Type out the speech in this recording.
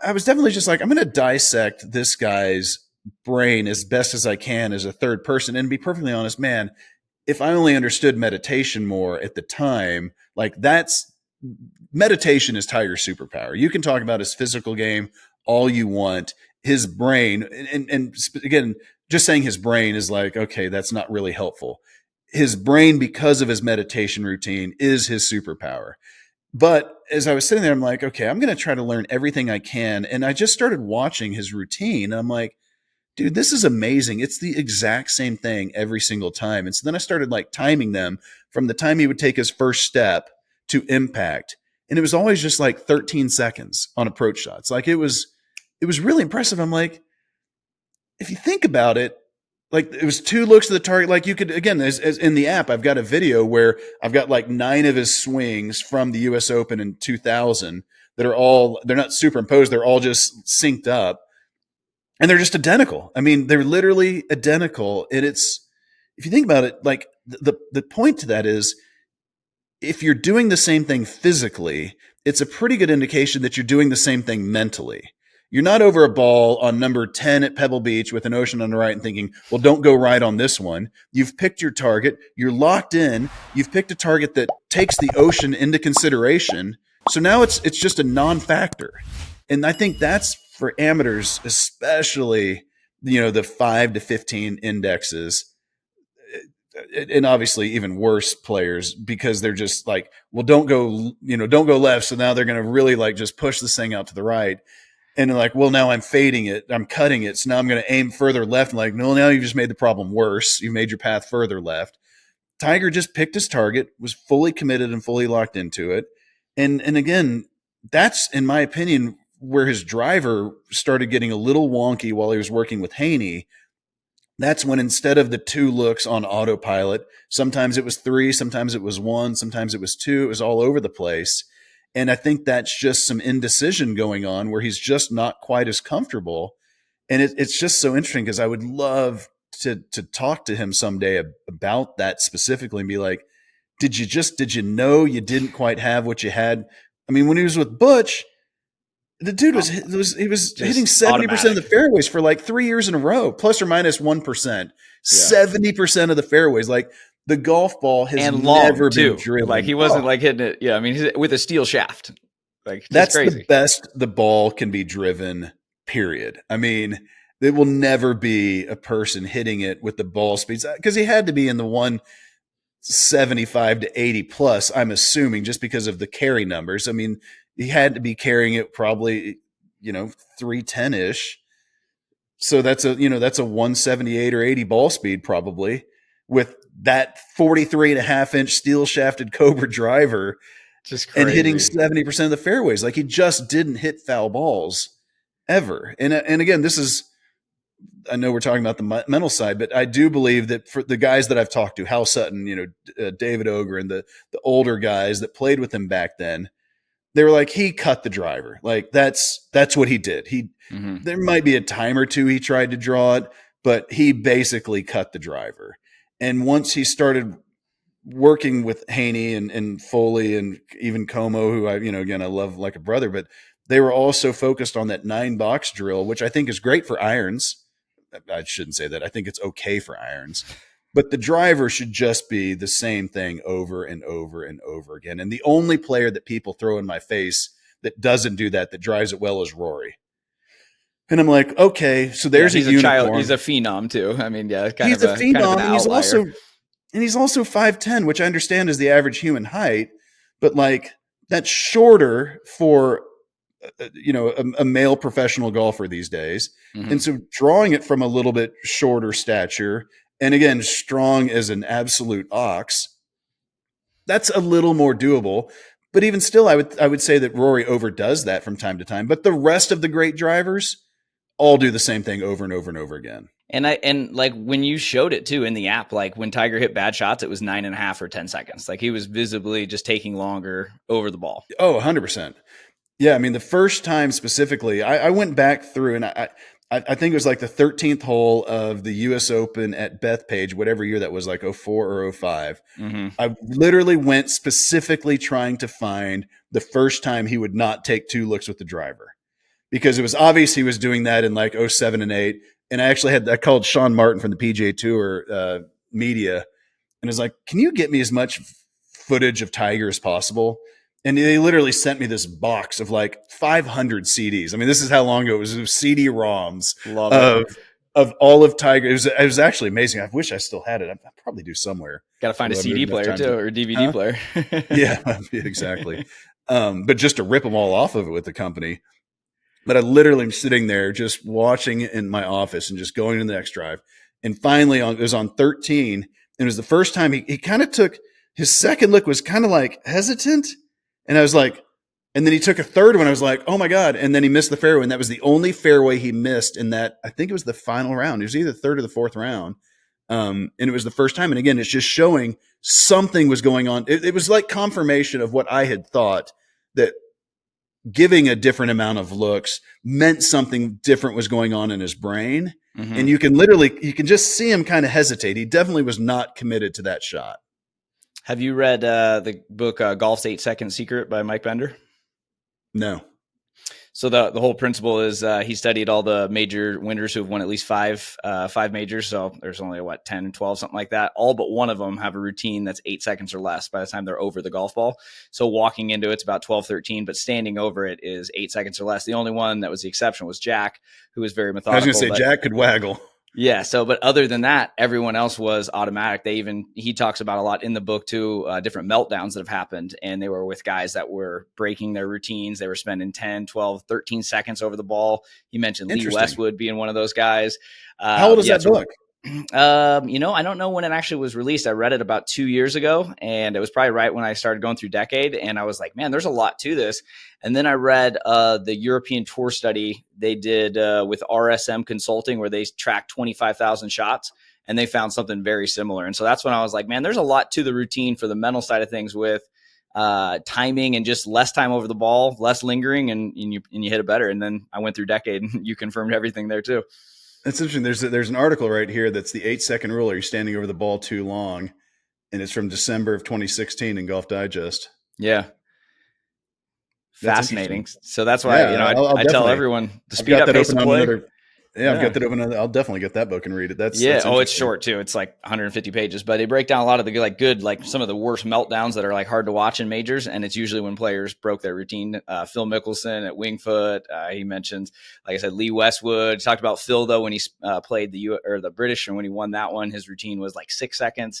I was definitely just like, I'm going to dissect this guy's brain as best as I can as a third person. And be perfectly honest, man, if I only understood meditation more at the time, like meditation is Tiger's superpower. You can talk about his physical game all you want. His brain, and again, just saying his brain is like, okay, that's not really helpful. His brain, because of his meditation routine, is his superpower. But as I was sitting there, I'm like, okay, I'm going to try to learn everything I can. And I just started watching his routine. And I'm like, dude, this is amazing. It's the exact same thing every single time. And so then I started like timing them from the time he would take his first step to impact. And it was always just like 13 seconds on approach shots. Like it was really impressive. I'm like, if you think about it, like it was 2 looks to the target. Like you could, again, as in the app, I've got a video where I've got like 9 of his swings from the US Open in 2000 that they're not superimposed. They're all just synced up and they're just identical. I mean, they're literally identical. And if you think about it, like the point to that is if you're doing the same thing physically, it's a pretty good indication that you're doing the same thing mentally. You're not over a ball on number 10 at Pebble Beach with an ocean on the right and thinking, well, don't go right on this one. You've picked your target. You're locked in. You've picked a target that takes the ocean into consideration. So now it's just a non-factor. And I think that's for amateurs, especially, the 5 to 15 indexes, and obviously even worse players, because they're just like, well, don't go left. So now they're going to really like just push this thing out to the right. And they're like, well, now I'm fading it. I'm cutting it. So now I'm going to aim further left. And like, no, now you've just made the problem worse. You made your path further left. Tiger just picked his target, was fully committed and fully locked into it. And again, that's, in my opinion, where his driver started getting a little wonky while he was working with Haney. That's when, instead of the 2 looks on autopilot, sometimes it was 3, sometimes it was 1, sometimes it was 2. It was all over the place. And I think that's just some indecision going on where he's just not quite as comfortable. And it's just so interesting because I would love to talk to him someday about that specifically and be like, did you know you didn't quite have what you had? I mean, when he was with Butch, the dude was hitting 70% of the fairways for like 3 years in a row, plus or minus 1%, 70% of the fairways. Like, the golf ball has never been driven. Like, he wasn't like hitting it. Yeah, I mean, he's with a steel shaft. Like, that's crazy. The best the ball can be driven, period. I mean, there will never be a person hitting it with the ball speeds, because he had to be in the 175 to 80 plus, I'm assuming, just because of the carry numbers. I mean, he had to be carrying it probably, 310-ish. So that's a 178 or 80 ball speed probably, with that 43.5-inch steel shafted Cobra driver, just crazy. And hitting 70% of the fairways. Like, he just didn't hit foul balls ever. And again, I know we're talking about the mental side, but I do believe that for the guys that I've talked to, Hal Sutton, David Ogre, and the older guys that played with him back then, they were like, he cut the driver. Like, that's what he did. There might be a time or two he tried to draw it, but he basically cut the driver. And once he started working with Haney and Foley and even Como, who I love like a brother, but they were also focused on that 9-box drill, which I think is great for irons. I shouldn't say that. I think it's okay for irons, but the driver should just be the same thing over and over and over again. And the only player that people throw in my face that doesn't do that drives it well, is Rory. And I'm like, okay, so there's a unicorn. Child. He's a phenom too. I mean, yeah, he's a phenom, and he's also 5'10", which I understand is the average human height, but like, that's shorter for a male professional golfer these days. Mm-hmm. And so drawing it from a little bit shorter stature, and again, strong as an absolute ox, that's a little more doable. But even still, I would say that Rory overdoes that from time to time. But the rest of the great drivers all do the same thing over and over and over again. And like, when you showed it too in the app, like when Tiger hit bad shots, it was 9.5 or 10 seconds. Like, he was visibly just taking longer over the ball. Oh, 100%. Yeah. I mean, the first time specifically, I went back through, and I think it was like the 13th hole of the US Open at Bethpage, whatever year that was, like 04 or 05. Mm-hmm. I literally went specifically trying to find the first time he would not take 2 looks with the driver. because it was obvious he was doing that in like '07 and '08. And I called Sean Martin from the PGA Tour media, and was like, "Can you get me as much footage of Tiger as possible?" And they literally sent me this box of like 500 CDs. I mean, this is how long ago it was. It was CD-ROMs Love of it. all of Tiger. It was actually amazing. I wish I still had it. I probably do somewhere. Got to find a Although I've moved CD enough player times too, or DVD huh? player. Yeah, exactly. But just to rip them all off of it with the company. But I literally am sitting there just watching in my office and just going to the next drive. And finally, it was on 13. And it was the first time he kind of took his second look was kind of like hesitant. And I was like, and then he took a third one. I was like, oh my God. And then he missed the fairway. And that was the only fairway he missed in that. I think it was the final round. It was either the third or the fourth round. And it was the first time. And again, it's just showing something was going on. It was like confirmation of what I had thought, that giving a different amount of looks meant something different was going on in his brain. Mm-hmm. And you can just see him kind of hesitate. He definitely was not committed to that shot. Have you read the book Golf's 8-Second Secret by Mike Bender? No. So the whole principle is he studied all the major winners who have won at least five majors. So there's only 10, 12, something like that. All but one of them have a routine that's 8 seconds or less by the time they're over the golf ball. So walking into it's about 12, 13, but standing over it is 8 seconds or less. The only one that was the exception was Jack, who was very methodical. I was going to say Jack could waggle. Yeah. So, but other than that, everyone else was automatic. He talks about a lot in the book too, different meltdowns that have happened. And they were with guys that were breaking their routines. They were spending 10, 12, 13 seconds over the ball. He mentioned Lee Westwood being one of those guys. How old is that book? I don't know when it actually was released. I read it about 2 years ago, and it was probably right when I started going through Decade. And I was like, man, there's a lot to this. And then I read the European Tour study they did with RSM Consulting, where they tracked 25,000 shots, and they found something very similar. And so that's when I was like, man, there's a lot to the routine for the mental side of things with timing and just less time over the ball, less lingering, and you hit it better. And then I went through Decade, and you confirmed everything there too. That's interesting. There's an article right here that's the 8-second rule. Are you standing over the ball too long? And it's from December of 2016 in Golf Digest. Yeah. Fascinating. So that's why, I tell everyone to speed up pace of play. I've got that open. I'll definitely get that book and read it. That's it's short too. It's like 150 pages, but they break down a lot of the some of the worst meltdowns that are like hard to watch in majors. And it's usually when players broke their routine. Phil Mickelson at Winged Foot. He mentioned, like I said, Lee Westwood. He talked about Phil though, when he played the British, and when he won that one, his routine was like 6 seconds.